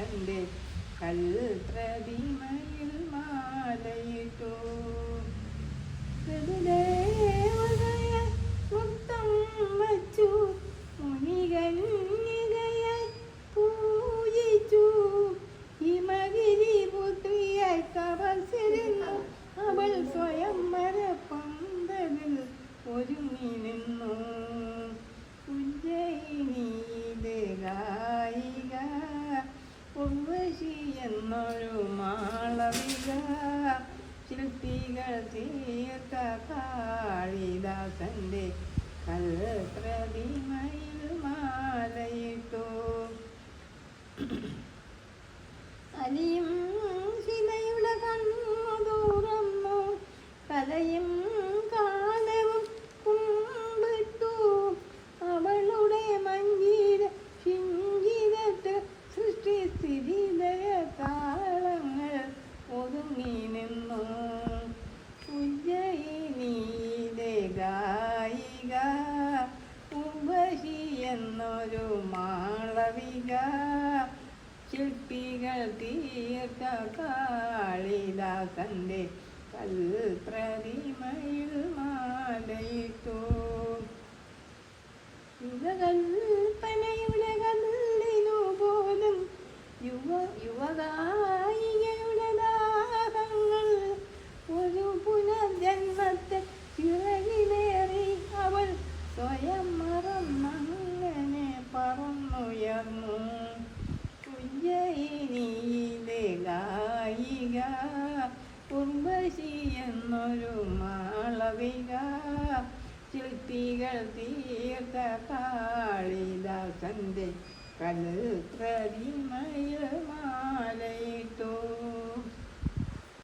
കാളിദാസന്റെ കൽപ്രതിമയിൽ മാലയിട്ടു. ഋതുദേവതയ മുക്തം വച്ചു മുനികന്യകയായി പൂജിച്ചു. ഹിമഗിരി പുത്രിയായി തപസ്സിരുന്നു അവൾ സ്വയംവര പന്തലിൽ ഒരുങ്ങി നിന്നു. ഉജ്ജയിനിയിലെ ഗായിക ഉർവശി എന്നൊരു മാളവിക ശില്പികൾ തീർത്ത കാളിദാസന്റെ കൽപ്രതിമയിൽ മാലയിട്ടു. അലിയും ശിലയുടെ കണ്ണു തുറന്നു കലയും കാലവും കുമ്പിട്ടു. അവളുടെ മഞ്ജീര ശിഞ്ചിരത്ത് സൃഷ്ടിസ്ഥിതിലയ താളങ്ങൾ ഒതുങ്ങി നിന്നു. ഉജ്ജയിനിയിലെ ഗായിക ഉർവശി എന്നൊരു മാളവിക ശില്പികൾ തീർത്ത കാളിദാസന്റെ കൽപ്രതിമയിൽ മാലയിട്ടു. യുഗകൽപ്പനയുടെ കല്ലിനു പോലും യുവഗായികയുടെ ദാഹങ്ങൾ ഒരു പുനർജന്മത്തെ ചിറകിലേറി അവൾ സ്വയം മറന്നങ്ങനെ പറന്നുയർന്നു. ഉജ്ജയിനിയിലെ ഗായിക ഉർവശി എന്നൊരു മാളവിക ശില്പികൾ തീർത്ത കാളിദാസന്റെ കൽപ്രതിമയിൽ